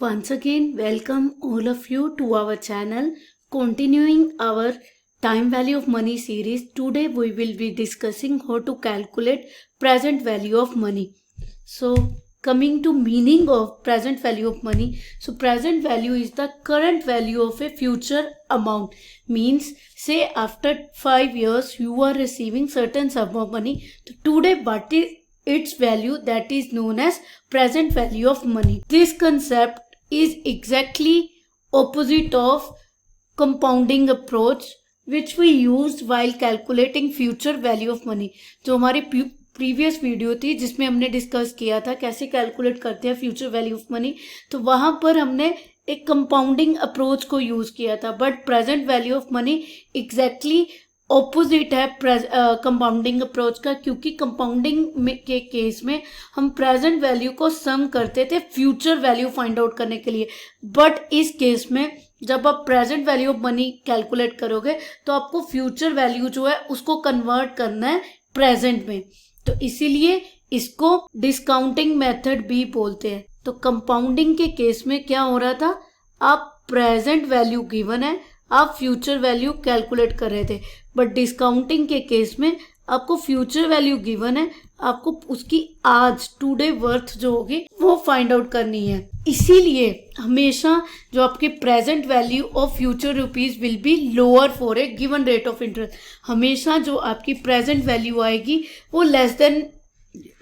Once again, welcome all of you to our channel. Continuing our time value of money series, today we will be discussing how to calculate present value of money. So, coming to meaning of present value of money. So, present value is the current value of a future amount. Means, say after 5 years you are receiving certain sum of money. So, today what is its value, that is known as present value of money. This concept is exactly opposite of compounding approach which we used while calculating future value of money. जो हमारी previous video थी जिसमें हमने discuss किया था कैसे calculate करते हैं फ्यूचर वैल्यू ऑफ मनी, तो वहां पर हमने एक कंपाउंडिंग अप्रोच को यूज किया था. But present value of money exactly opposite है कंपाउंडिंग अप्रोच का, क्योंकि कंपाउंडिंग के केस में हम प्रेजेंट वैल्यू को सम करते थे फ्यूचर वैल्यू फाइंड आउट करने के लिए. बट इस केस में जब आप present value of money calculate करोगे तो आपको फ्यूचर वैल्यू जो है उसको कन्वर्ट करना है प्रेजेंट में, तो इसीलिए इसको डिस्काउंटिंग मेथड भी बोलते हैं. तो कंपाउंडिंग के केस में क्या हो रहा था, आप प्रेजेंट वैल्यू गिवन है, आप फ्यूचर वैल्यू कैलकुलेट कर रहे थे. बट डिस्काउंटिंग के केस में आपको फ्यूचर वैल्यू गिवन है, आपको उसकी आज टुडे वर्थ जो होगी वो फाइंड आउट करनी है. इसीलिए हमेशा जो आपके present value of future rupees will be lower for a given rate of interest. हमेशा जो आपकी प्रेजेंट वैल्यू आएगी वो लेस देन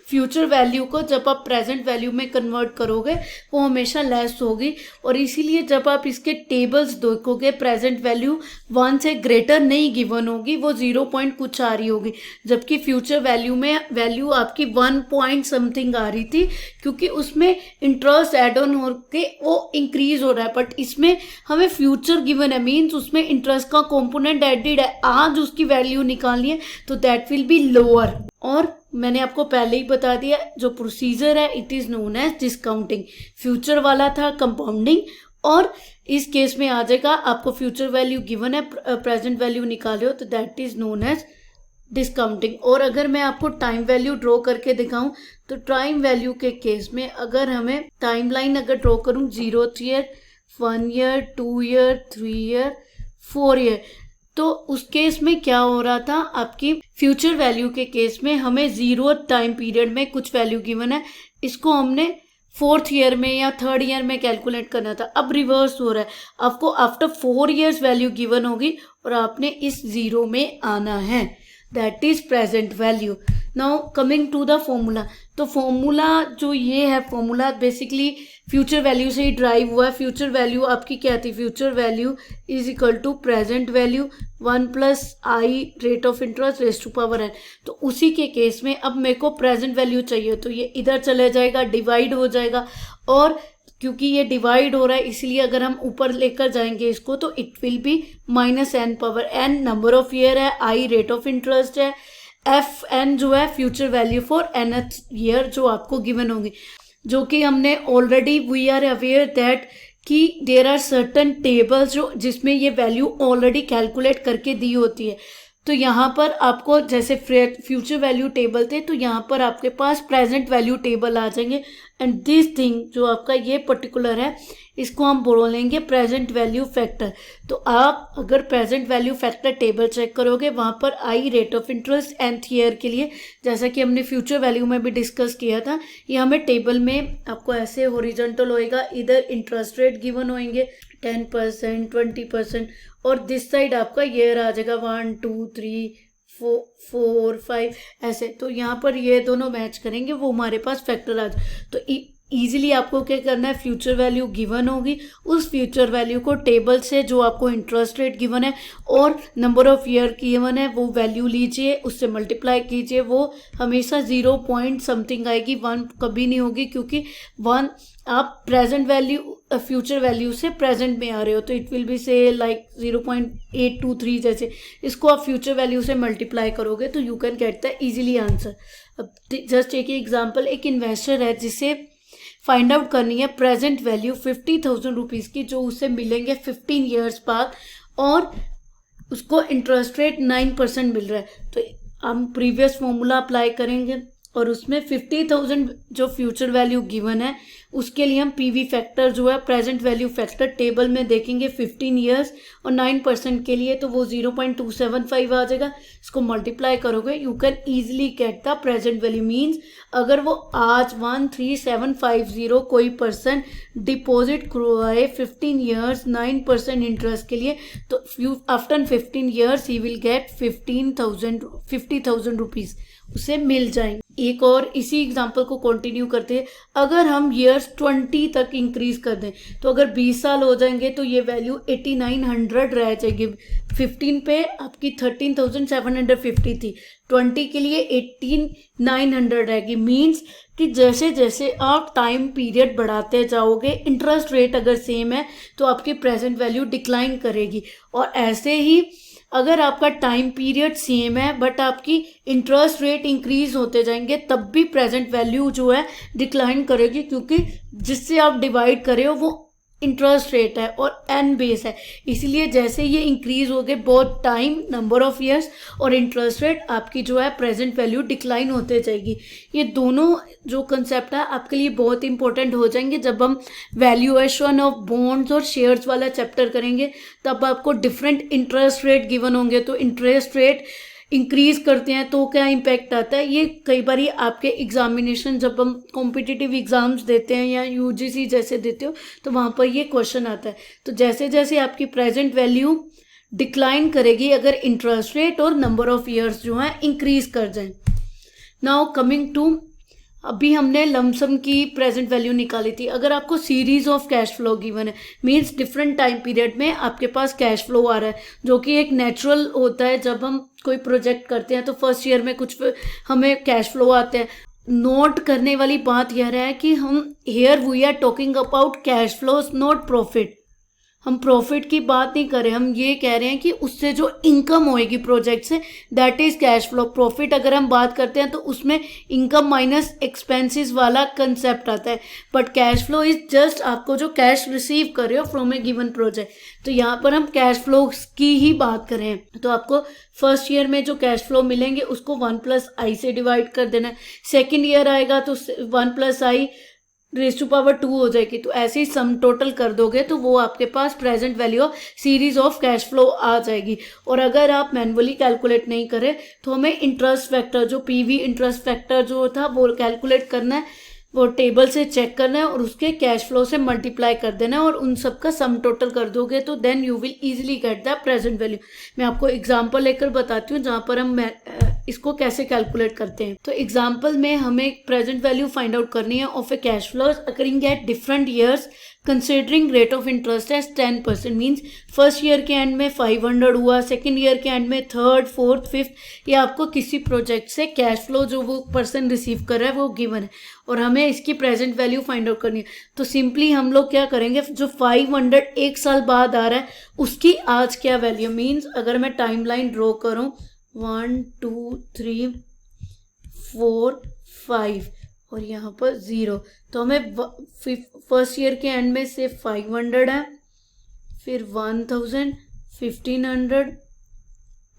फ्यूचर वैल्यू को जब आप प्रेजेंट वैल्यू में कन्वर्ट करोगे वो हमेशा लेस होगी. और इसीलिए जब आप इसके टेबल्स देखोगे प्रेजेंट वैल्यू 1 से ग्रेटर नहीं गिवन होगी, वो 0 पॉइंट कुछ आ रही होगी, जबकि फ्यूचर वैल्यू में वैल्यू आपकी 1 पॉइंट समथिंग आ रही थी, क्योंकि उसमें इंटरेस्ट एड ऑन होके वो इंक्रीज हो रहा है. बट इसमें हमें फ्यूचर गिवन है, मीन्स उसमें इंटरेस्ट का कॉम्पोनेंट एडेड है, आज उसकी वैल्यू निकालनी है तो दैट विल बी लोअर. और मैंने आपको पहले ही बता दिया जो प्रोसीजर है it is known as discounting. Future वाला था कंपाउंडिंग, और इस केस में आ जाएगा आपको फ्यूचर वैल्यू गिवन है, प्रेजेंट वैल्यू निकाले हो तो that is known as discounting. और अगर मैं आपको टाइम वैल्यू ड्रॉ करके दिखाऊं तो टाइम वैल्यू के केस में अगर हमें टाइम लाइन अगर ड्रॉ करूं 0th year, 1 year, 2 year, 3 year, 4 year, तो उस केस में क्या हो रहा था, आपकी फ्यूचर वैल्यू के केस में हमें 0th टाइम पीरियड में कुछ वैल्यू गिवन है, इसको हमने 4th ईयर में या 3rd ईयर में कैलकुलेट करना था. अब रिवर्स हो रहा है, आपको आफ्टर 4 ईयर्स वैल्यू गिवन होगी और आपने इस 0 में आना है, that is present value. Now coming to the formula. तो फॉर्मूला जो ये है, फॉर्मूला बेसिकली फ्यूचर वैल्यू से ही ड्राइव हुआ है. फ्यूचर वैल्यू आपकी क्या थी, future value is equal to present value 1 plus I rate of interest raise to power n. तो उसी के केस में अब मेरे को प्रेजेंट वैल्यू चाहिए, तो ये इधर चले जाएगा, डिवाइड हो जाएगा, और क्योंकि ये डिवाइड हो रहा है इसलिए अगर हम ऊपर लेकर जाएंगे इसको तो it will be minus n power n. Number of year है, आई रेट ऑफ इंटरेस्ट है, एफ एन जो है future value for nth year जो आपको गिवन होगी, जो कि हमने already we are aware that कि देयर आर सर्टन टेबल्स जो जिसमें ये वैल्यू ऑलरेडी कैलकुलेट करके दी होती है. तो यहाँ पर आपको जैसे फ्यूचर वैल्यू टेबल थे तो यहाँ पर आपके पास प्रेजेंट वैल्यू टेबल आ जाएंगे. एंड दिस थिंग जो आपका ये पर्टिकुलर है इसको हम बोलेंगे प्रेजेंट वैल्यू फैक्टर. तो आप अगर present value factor table check करोगे वहाँ पर I rate of interest nth year के लिए, जैसा कि हमने फ्यूचर वैल्यू में भी डिस्कस किया था, ये हमें टेबल में आपको ऐसे हॉरिजॉन्टल होएगा, इधर इंटरेस्ट रेट गिवन होंगे 10%, 20%, और दिस साइड आपका ईयर आ जाएगा 1, 2, 3, 4, 5 ऐसे. तो यहाँ पर ये दोनों मैच करेंगे, वो हमारे पास फैक्टर आ जाए. तो इजीली आपको क्या करना है, फ्यूचर वैल्यू गिवन होगी, उस फ्यूचर वैल्यू को टेबल से जो आपको इंटरेस्ट रेट गिवन है और नंबर ऑफ ईयर गिवन है वो वैल्यू लीजिए, उससे मल्टीप्लाई कीजिए, वो हमेशा 0 पॉइंट समथिंग आएगी, 1 कभी नहीं होगी, क्योंकि 1 आप प्रेजेंट वैल्यू फ्यूचर वैल्यू से प्रेजेंट में आ रहे हो, तो इट विल बी से लाइक 0.823 जैसे. इसको आप फ्यूचर वैल्यू से मल्टीप्लाई करोगे तो you can get the easily answer. अब जस्ट एक एग्जांपल, एक इन्वेस्टर है जिसे फाइंड आउट करनी है प्रेजेंट वैल्यू 50,000 रुपीज़ की जो उसे मिलेंगे 15 ईयर्स बाद, और उसको इंटरेस्ट रेट 9% मिल रहा है. तो हम प्रीवियस फॉर्मूला अप्लाई करेंगे और उसमें 50,000 जो फ्यूचर वैल्यू गिवन है उसके लिए हम पीवी फैक्टर जो है प्रेजेंट वैल्यू फैक्टर टेबल में देखेंगे 15 ईयर्स और 9% के लिए, तो वो 0.275 आ जाएगा। इसको मल्टीप्लाई करोगे you can easily get the present value. Means अगर वो आज 13750 कोई पर्सन डिपॉजिट करवाए 15 ईयर्स 9% इंटरेस्ट के लिए, तो after 15 years he will get 50,000 rupees उसे मिल जाएंगे। एक और इसी एग्जांपल को कंटिन्यू करते हैं। अगर हम ईयर्स 20 तक इंक्रीज कर दें, तो अगर 20 साल हो जाएंगे तो ये वैल्यू 8900 रह जाएगी। 15 पे आपकी 13,750 थी, 20 के लिए 18,900 रहेगी। मीन्स कि जैसे जैसे आप टाइम पीरियड बढ़ाते जाओगे, इंटरेस्ट रेट अगर सेम है तो आपकी प्रेजेंट वैल्यू डिक्लाइन करेगी। और ऐसे ही अगर आपका टाइम पीरियड सेम है बट आपकी इंटरेस्ट रेट इंक्रीज होते जाएंगे, तब भी प्रेजेंट वैल्यू जो है डिक्लाइन करेगी, क्योंकि जिससे आप डिवाइड कर रहे हो वो इंटरेस्ट रेट है और एन बेस है। इसलिए जैसे ये इंक्रीज हो गए बहुत टाइम, नंबर ऑफ ईयर्स और इंटरेस्ट रेट, आपकी जो है प्रेजेंट वैल्यू डिक्लाइन होते जाएगी। ये दोनों जो कंसेप्ट है आपके लिए बहुत इंपॉर्टेंट हो जाएंगे जब हम वैल्यूएशन ऑफ बॉन्ड्स और शेयर्स वाला चैप्टर करेंगे। तब आपको डिफरेंट इंटरेस्ट रेट गिवन होंगे, तो इंटरेस्ट रेट इंक्रीज करते हैं तो क्या इम्पैक्ट आता है, ये कई बार आपके एग्जामिनेशन जब हम कॉम्पिटिटिव एग्जाम्स देते हैं या यूजीसी जैसे देते हो तो वहाँ पर ये क्वेश्चन आता है। तो जैसे जैसे आपकी प्रेजेंट वैल्यू डिक्लाइन करेगी अगर इंटरेस्ट रेट और नंबर ऑफ ईयर्स जो है इंक्रीज कर जाएं। नाउ कमिंग टू, अभी हमने लमसम की प्रेजेंट वैल्यू निकाली थी। अगर आपको series of cash flow given है, मींस डिफरेंट टाइम पीरियड में आपके पास कैश फ्लो आ रहा है, जो कि एक नेचुरल होता है। जब हम कोई प्रोजेक्ट करते हैं तो फर्स्ट ईयर में कुछ हमें कैश फ्लो आते हैं। नोट करने वाली बात यह है कि हम here we are talking about cash flows, not profit. हम प्रॉफिट की बात नहीं कर रहे, हम ये कह रहे हैं कि उससे जो इनकम होएगी प्रोजेक्ट से, that is cash flow. Profit अगर हम बात करते हैं तो उसमें इनकम माइनस एक्सपेंसेस वाला कंसेप्ट आता है, but cash flow is just आपको जो कैश रिसीव कर रहे हो फ्रॉम ए गिवन प्रोजेक्ट। तो यहाँ पर हम कैश फ्लो की ही बात करें तो आपको फर्स्ट ईयर में जो कैश फ्लो मिलेंगे उसको 1+i से डिवाइड कर देना है। सेकेंड ईयर आएगा तो 1+i रेज़ टू पावर 2 हो जाएगी। तो ऐसे ही सम टोटल कर दोगे तो वो आपके पास present value of series of cash flow आ जाएगी। और अगर आप मैनुअली कैलकुलेट नहीं करें तो हमें इंटरेस्ट फैक्टर, जो पीवी इंटरेस्ट फैक्टर जो था वो कैलकुलेट करना है, वो टेबल से चेक करना है और उसके कैश फ्लो से मल्टीप्लाई कर देना है और उन सब का सम टोटल कर दोगे तो then you will easily get the present value. मैं आपको एग्जांपल लेकर बताती हूँ जहाँ पर हम इसको कैसे कैलकुलेट करते हैं। तो एग्जांपल में हमें प्रेजेंट वैल्यू फाइंड आउट करनी है of a cash flow occurring at different years considering rate of interest as 10%। Means first year के एंड में 500 हुआ, सेकेंड ईयर के एंड में थर्ड, फोर्थ, फिफ्थ, या आपको किसी प्रोजेक्ट से कैश फ्लो जो वो पर्सन रिसीव कर रहा है वो गिवन है और हमें इसकी प्रेजेंट वैल्यू फाइंड आउट करनी है। तो सिंपली हम लोग क्या करेंगे, जो 500 एक साल बाद आ रहा है उसकी आज क्या वैल्यू। मीन्स अगर मैं टाइम लाइन ड्रॉ करूँ 1 2 3 4 5 और यहाँ पर 0, तो हमें फर्स्ट ईयर के एंड में से 500 है, फिर 1000, 1500,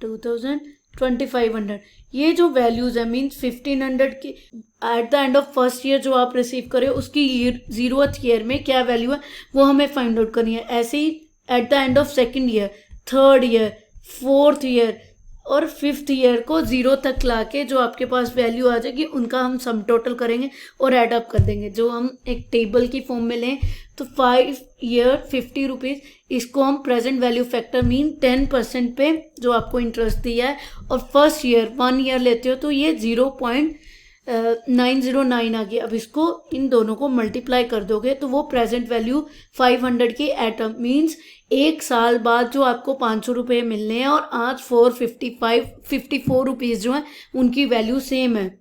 2000, 2500, ये जो वैल्यूज है मीन्स 1500 की eight the end of first year जो आप रिसीव करें उसकी 0th ईयर में क्या वैल्यू है वो हमें फाइंड आउट करनी है। ऐसे ही at the end of second year, third year, fourth year और फिफ्थ ईयर को 0 तक लाके जो आपके पास वैल्यू आ जाएगी उनका हम सम टोटल करेंगे और ऐड अप कर देंगे। जो हम एक टेबल की फॉर्म में लें तो 5 ईयर 50 रुपीज़, इसको हम प्रेजेंट वैल्यू फैक्टर मीन 10% पे जो आपको इंटरेस्ट दिया है और फर्स्ट ईयर 1 ईयर लेते हो तो ये 0.909 आ गया। अब इसको इन दोनों को मल्टीप्लाई कर दोगे तो वो प्रेजेंट वैल्यू 500 की एटम मीन्स एक साल बाद जो आपको 500 रुपये मिलने हैं और आज 54 रुपीज़ जो है उनकी वैल्यू सेम है।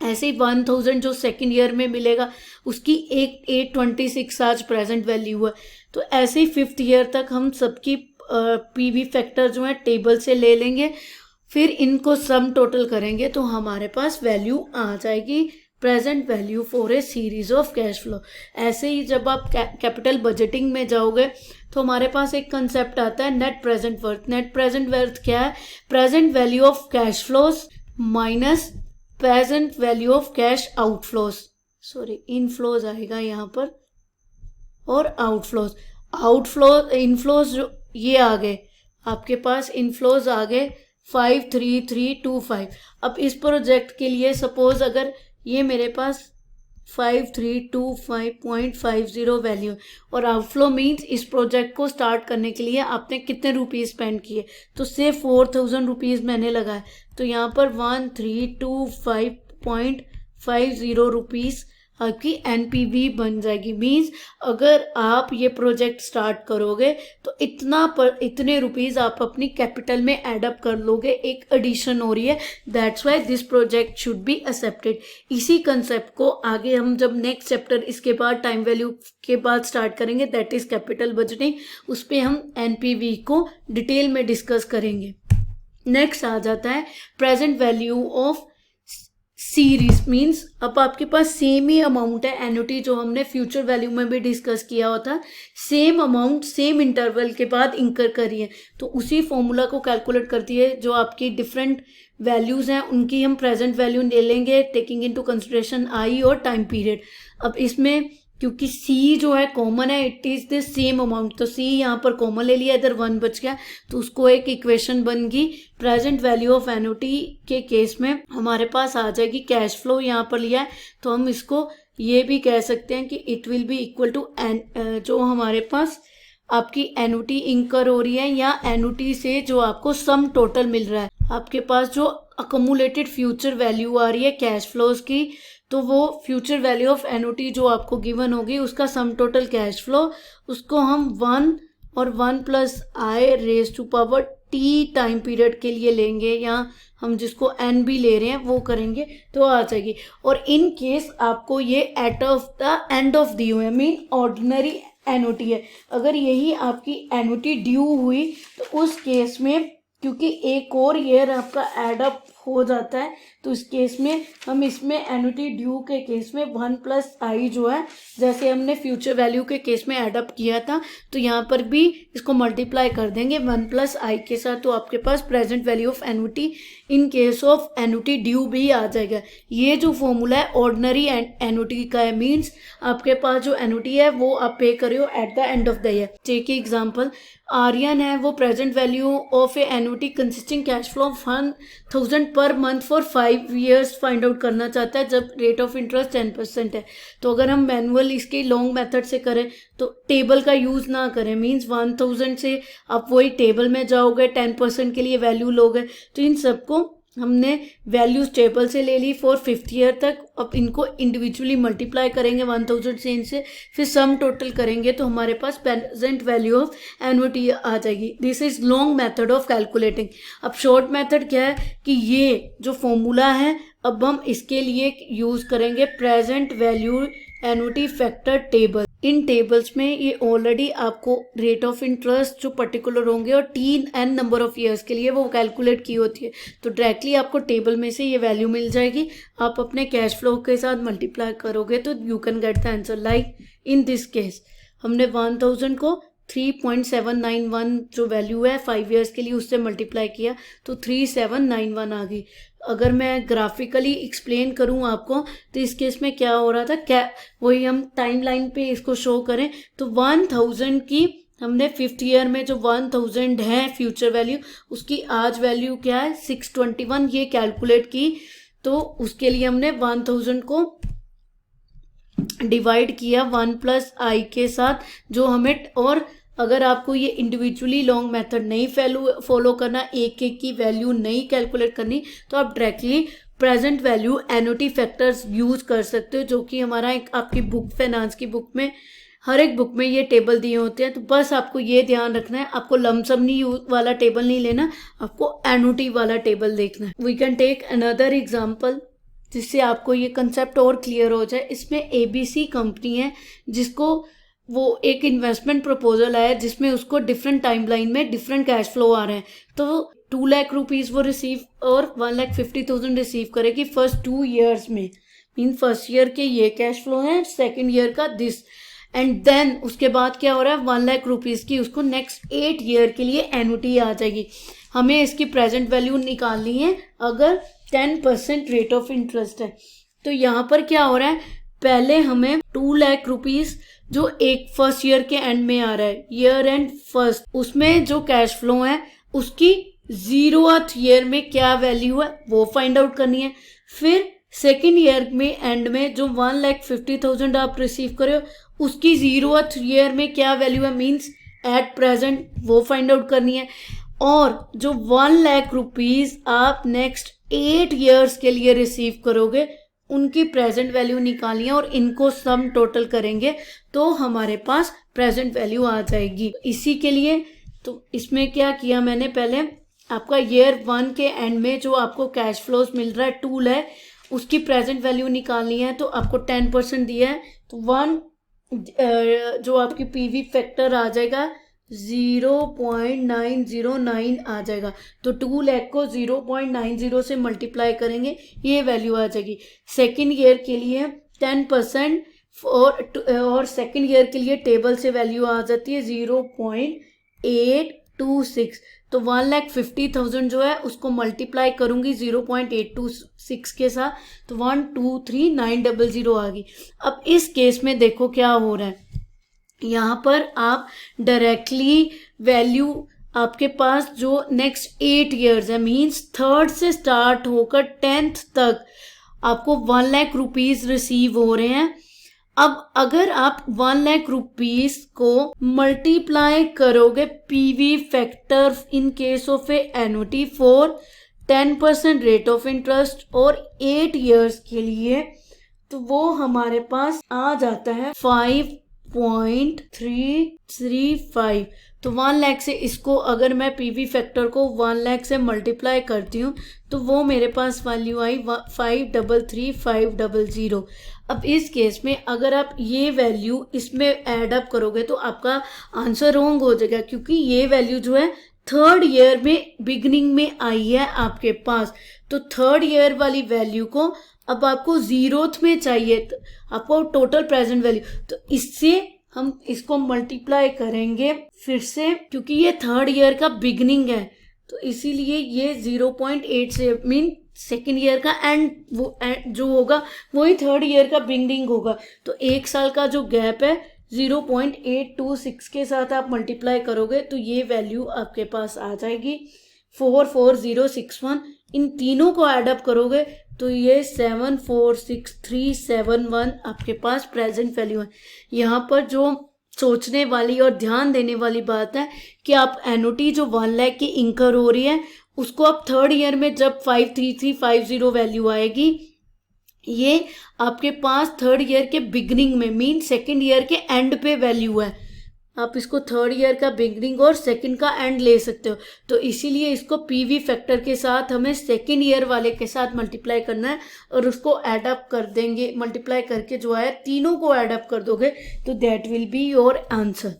ऐसे ही 1000 जो सेकेंड ईयर में मिलेगा उसकी 826 आज प्रेजेंट वैल्यू है। तो ऐसे ही फिफ्थ ईयर तक हम सबकी पीवी फैक्टर जो है टेबल से ले लेंगे, फिर इनको सम टोटल करेंगे तो हमारे पास वैल्यू आ जाएगी present value for a series of cash flow. ऐसे ही जब आप कैपिटल बजटिंग में जाओगे तो हमारे पास एक कंसेप्ट आता है net present worth. Net present worth क्या है, present value of cash flows minus present value of cash outflows. Inflows आएगा यहाँ पर और आउटफ्लोज इनफ्लोज जो ये आ गए आपके पास, इनफ्लोज आ गए 53325। अब इस प्रोजेक्ट के लिए सपोज अगर ये मेरे पास 5325.50 वैल्यू और आउटफ्लो मीन्स इस प्रोजेक्ट को स्टार्ट करने के लिए आपने कितने रुपीज़ स्पेंड किए, तो से 4000 रुपीज़ मैंने लगाए, तो यहाँ पर 1325.50 रुपीज़ आपकी एनपीवी बन जाएगी। मीन्स अगर आप ये प्रोजेक्ट स्टार्ट करोगे तो इतने रुपीज़ आप अपनी कैपिटल में एडअप कर लोगे, एक एडिशन हो रही है। That's why this project should be accepted. इसी कंसेप्ट को आगे हम जब नेक्स्ट चैप्टर इसके बाद टाइम वैल्यू के बाद स्टार्ट करेंगे, दैट इज कैपिटल बजटिंग, उस पर हम एनपीवी को डिटेल में डिस्कस करेंगे। नेक्स्ट आ जाता है present value of series. Means अब आपके पास सेम ही अमाउंट है, एन्युटी जो हमने फ्यूचर वैल्यू में भी डिस्कस किया होता, सेम अमाउंट सेम इंटरवल के बाद इंकर करी है, तो उसी फॉर्मूला को कैलकुलेट करती है। जो आपकी डिफरेंट वैल्यूज हैं उनकी हम प्रेजेंट वैल्यू ले लेंगे, टेकिंग इनटू कंसिडरेशन आई और टाइम पीरियड। अब इसमें क्योंकि सी जो है कॉमन है, it is the same amount, तो सी यहाँ पर कॉमन ले लिया, इधर 1 बच गया, तो उसको एक इक्वेशन बन गई प्रेजेंट वैल्यू ऑफ एन्युटी के केस में हमारे पास आ जाएगी। कैश फ्लो यहाँ पर लिया है तो हम इसको ये भी कह सकते हैं कि it will be equal to जो हमारे पास आपकी एन्युटी इंकर हो रही है या एन्युटी से जो आपको सम टोटल मिल रहा है, आपके पास जो अकोमुलेटेड फ्यूचर वैल्यू आ रही है कैश फ्लोज की, तो वो फ्यूचर वैल्यू ऑफ एन्युटी जो आपको गिवन होगी उसका सम टोटल कैश फ्लो, उसको हम 1 और 1 plus I raise to power T time period के लिए लेंगे, या हम जिसको एन भी ले रहे हैं वो करेंगे तो आ जाएगी। और इन केस आपको ये at of the end of due है, मीन ऑर्डिनरी एन्युटी है। अगर यही आपकी एन्युटी ड्यू हुई तो उस केस में क्योंकि एक और ईयर आपका एडअप हो जाता है, तो इस केस में हम इसमें एन्युटी ड्यू के केस में 1 प्लस आई जो है, जैसे हमने फ्यूचर वैल्यू के केस में एडअप किया था, तो यहाँ पर भी इसको मल्टीप्लाई कर देंगे 1 प्लस आई के साथ, तो आपके पास present value of annuity in case of annuity due भी आ जाएगा। ये जो फॉर्मूला है ऑर्डिनरी एन्युटी का है, मीन्स आपके पास जो एन्युटी है वो आप पे कर रहे हो at the end of the year. Take example, Aryan है, वो present value of a annuity consisting cash flow of 1000 per month for 5 years find out करना चाहता है, जब रेट ऑफ इंटरेस्ट 10% है। तो अगर हम मैनुअल इसके लॉन्ग मेथड से करें तो टेबल का यूज़ ना करें, मींस 1000 से आप वही टेबल में जाओगे, 10% के लिए वैल्यू लोगे, तो इन सबको हमने वैल्यूज टेबल से ले ली फॉर 5th ईयर तक। अब इनको इंडिविजुअली मल्टीप्लाई करेंगे 1000 से इनसे, फिर सम टोटल करेंगे तो हमारे पास प्रेजेंट वैल्यू ऑफ एन्युटी आ जाएगी। This is long method of calculating. अब शॉर्ट मेथड क्या है कि ये जो फॉर्मूला है अब हम इसके लिए यूज़ करेंगे present value annuity factor table. इन टेबल्स में ये ऑलरेडी आपको रेट ऑफ इंटरेस्ट जो पर्टिकुलर होंगे और n नंबर ऑफ ईयर्स के लिए वो कैलकुलेट की होती है, तो डायरेक्टली आपको टेबल में से ये वैल्यू मिल जाएगी। आप अपने कैश फ्लो के साथ मल्टीप्लाई करोगे तो you can get the answer. Like in this case हमने 1000 को 3.791 जो वैल्यू है 5 ईयर्स के लिए उससे मल्टीप्लाई किया तो 3791 आ गई। अगर मैं ग्राफिकली एक्सप्लेन करूं आपको तो इस केस में क्या हो रहा था, क्या वही हम टाइम लाइन पे इसको शो करें तो 1000 की हमने 5th ईयर में जो 1000 है फ्यूचर वैल्यू, उसकी आज वैल्यू क्या है 621, ये कैलकुलेट की। तो उसके लिए हमने 1000 को डिवाइड किया 1 प्लस आई के साथ जो हमें, और अगर आपको ये इंडिविजुअली लॉन्ग मेथड नहीं फॉलो करना, एक एक की वैल्यू नहीं कैलकुलेट करनी, तो आप directly present value annuity factors use कर सकते हो, जो कि हमारा एक आपकी बुक फाइनेंस की बुक में हर एक बुक में ये टेबल दिए होते हैं। तो बस आपको ये ध्यान रखना है, आपको लमसम नहीं वाला टेबल नहीं लेना, आपको एन्युटी वाला टेबल देखना है। We can take another example जिससे आपको ये कंसेप्ट और क्लियर हो जाए। इसमें एबीसी कंपनी है जिसको वो एक इन्वेस्टमेंट प्रपोजल आया जिसमें उसको डिफरेंट टाइमलाइन में डिफरेंट कैश फ्लो आ रहे हैं, तो 2 लाख रुपीज़ वो रिसीव और 1,50,000 रिसीव करेगी फर्स्ट 2 ईयर्स में। मीन फर्स्ट ईयर के ये कैश फ्लो है, सेकेंड ईयर का दिस, एंड देन उसके बाद क्या हो रहा है 1 लाख रुपीज़ की उसको नेक्स्ट 8 ईयर के लिए एन्युटी आ जाएगी। हमें इसकी प्रेजेंट वैल्यू निकालनी है अगर 10% रेट ऑफ इंटरेस्ट है। तो यहाँ पर क्या हो रहा है पहले हमें 2 लाख रुपीज जो एक फर्स्ट ईयर के एंड में आ रहा है, ईयर एंड फर्स्ट, उसमें जो कैश फ्लो है उसकी 0th ईयर में क्या वैल्यू है वो फाइंड आउट करनी है। फिर सेकेंड ईयर में एंड में जो 1,50,000 आप रिसीव करे हो उसकी 0th ईयर में क्या वैल्यू है, मीन्स एट प्रेजेंट, वो फाइंड आउट करनी है। और जो 1 लाख रुपीज आप नेक्स्ट 8 ईयर्स के लिए रिसीव करोगे उनकी प्रेजेंट वैल्यू निकालनी है और इनको सम टोटल करेंगे तो हमारे पास प्रेजेंट वैल्यू आ जाएगी। इसी के लिए तो इसमें क्या किया मैंने, पहले आपका ईयर 1 के एंड में जो आपको कैश फ्लोज मिल रहा है 2 लाख, उसकी प्रेजेंट वैल्यू निकालनी है। तो आपको 10% दिया है तो 1 जो आपकी पीवी फैक्टर आ जाएगा 0.909 आ जाएगा। तो 2 लाख को 0.90 से मल्टीप्लाई करेंगे, ये वैल्यू आ जाएगी। सेकेंड ईयर के लिए 10% और सेकेंड ईयर के लिए टेबल से वैल्यू आ जाती है 0.826। तो 1,50,000 जो है उसको मल्टीप्लाई करूंगी 0.826 के साथ, तो 123,900 आ गई। अब इस केस में देखो क्या हो रहा है, यहाँ पर आप डायरेक्टली वैल्यू आपके पास जो नेक्स्ट 8 ईयर्स है, मीन्स थर्ड से स्टार्ट होकर 10th तक आपको 1 लाख रुपीज रिसीव हो रहे हैं। अब अगर आप 1 लाख रुपीज को मल्टीप्लाई करोगे PV factor in case of a annuity for 10% rate of interest और 8 ईयर्स के लिए, तो वो हमारे पास आ जाता है 5.335। तो 1 लाख से इसको अगर मैं पीवी फैक्टर को 1 लाख से मल्टीप्लाई करती हूँ तो वो मेरे पास वैल्यू आई 533,500। अब इस केस में अगर आप ये वैल्यू इसमें ऐड अप करोगे तो आपका आंसर रॉन्ग हो जाएगा, क्योंकि ये वैल्यू जो है थर्ड ईयर में बिगनिंग में आई है आपके पास। तो थर्ड ईयर वाली वैल्यू को अब आपको 0th में चाहिए, तो आपको टोटल प्रेजेंट वैल्यू, तो इससे हम इसको मल्टीप्लाई करेंगे फिर से, क्योंकि ये थर्ड ईयर का बिगनिंग है तो इसीलिए ये 0.8 से मीन सेकेंड ईयर का एंड वो जो होगा वही थर्ड ईयर का बिगनिंग होगा। तो 1 साल का जो गैप है 0.826 के साथ आप मल्टीप्लाई करोगे तो ये वैल्यू आपके पास आ जाएगी 44061। इन तीनों को एडअप करोगे तो ये 746371 आपके पास प्रेजेंट वैल्यू है। यहाँ पर जो सोचने वाली और ध्यान देने वाली बात है कि आप एन्युटी जो 1 लाख की इंकर हो रही है उसको आप थर्ड ईयर में जब 53350 वैल्यू आएगी, ये आपके पास थर्ड ईयर के बिगनिंग में मीन सेकेंड ईयर के एंड पे वैल्यू है। आप इसको थर्ड ईयर का बिगनिंग और सेकंड का एंड ले सकते हो, तो इसीलिए इसको पीवी फैक्टर के साथ हमें सेकंड ईयर वाले के साथ मल्टीप्लाई करना है और उसको ऐड अप कर देंगे। मल्टीप्लाई करके जो है तीनों को ऐड अप कर दोगे तो that will be your answer.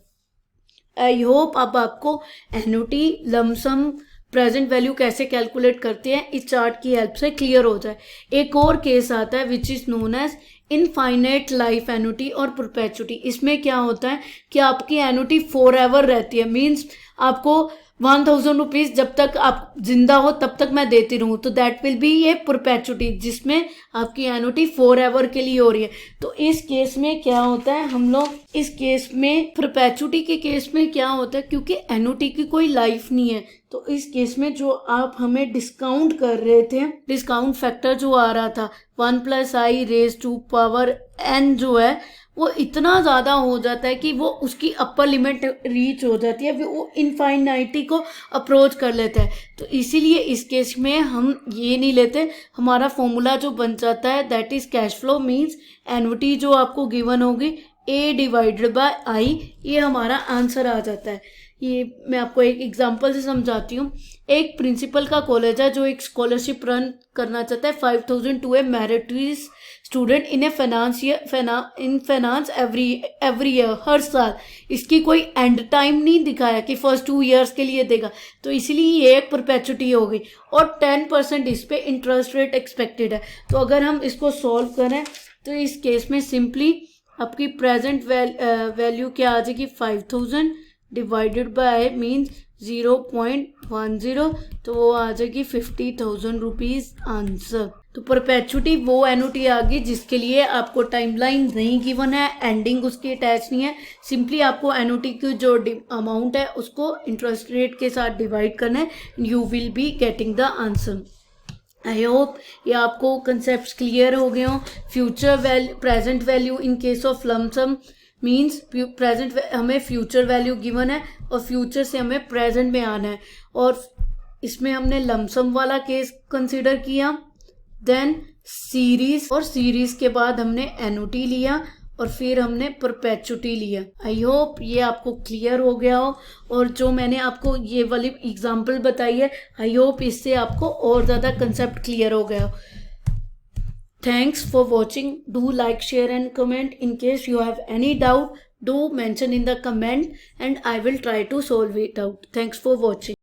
I hope अब आपको एन्युटी लमसम प्रेजेंट वैल्यू कैसे कैलकुलेट करते हैं इस चार्ट की हेल्प से क्लियर हो जाए। एक और केस आता है which is known as infinite life annuity और परपेचुटी। इसमें क्या होता है कि आपकी एन्युटी फॉर एवर रहती है, मीन्स आपको 1000 रुपीज जब तक आप जिंदा हो तब तक मैं देती रहूं, तो दैट विल बी ये परपेचुटी जिसमें आपकी एन्युटी फॉर एवर के लिए हो रही है। तो इस केस में क्या होता है, हम लोग इस केस में परपेचुटी के केस में क्या होता है, क्योंकि एन्युटी की कोई लाइफ नहीं है, तो इस केस में जो आप हमें डिस्काउंट कर रहे थे, डिस्काउंट फैक्टर जो आ रहा था 1+i⁴n जो है वो इतना ज़्यादा हो जाता है कि वो उसकी अपर लिमिट रीच हो जाती है, वो इनफाइनाइटी को अप्रोच कर लेता है। तो इसीलिए इस केस में हम ये नहीं लेते, हमारा फॉर्मूला जो बन जाता है that is cash flow means annuity जो आपको गिवन होगी A/I, ये हमारा आंसर आ जाता है। ये मैं आपको एक एग्जांपल से समझाती हूँ। एक प्रिंसिपल का कॉलेज है जो एक स्कॉलरशिप रन करना चाहता है 5000 to a meritorious student in finance every year, हर साल। इसकी कोई एंड टाइम नहीं दिखाया कि फर्स्ट 2 ईयर्स के लिए देगा, तो इसीलिए ये एक परपेचुटी हो गई और 10% इस पे इंटरेस्ट रेट एक्सपेक्टेड है। तो अगर हम इसको सॉल्व करें तो इस केस में सिंपली आपकी प्रेजेंट वैल्यू क्या आ जाएगी 5000 डिवाइडेड बाय मीन्स 0.10, तो वो आ जाएगी 50,000 रुपीज आंसर। तो परपेचुटी वो एनुटी आ गई जिसके लिए आपको टाइमलाइन नहीं गिवन है, एंडिंग उसकी अटैच नहीं है, सिंपली आपको एनुटी की जो अमाउंट है उसको इंटरेस्ट रेट के साथ डिवाइड करना है, you will be getting the answer. I hope ये आपको कंसेप्ट क्लियर हो गए हो। Future value, present value in case of lump sum means present हमें फ्यूचर वैल्यू गिवन है और फ्यूचर से हमें प्रेजेंट में आना है, और इसमें हमने लमसम वाला केस कंसिडर किया, देन सीरीज, और सीरीज के बाद हमने एनुटी लिया और फिर हमने परपेचुटी लिया। आई होप ये आपको क्लियर हो गया हो, और जो मैंने आपको ये वाली एग्जांपल बताई है, आई होप इससे आपको और ज़्यादा कंसेप्ट क्लियर हो गया हो। Thanks for watching. Do like, share and comment. In case you have any doubt, do mention in the comment and I will try to solve it out. Thanks for watching.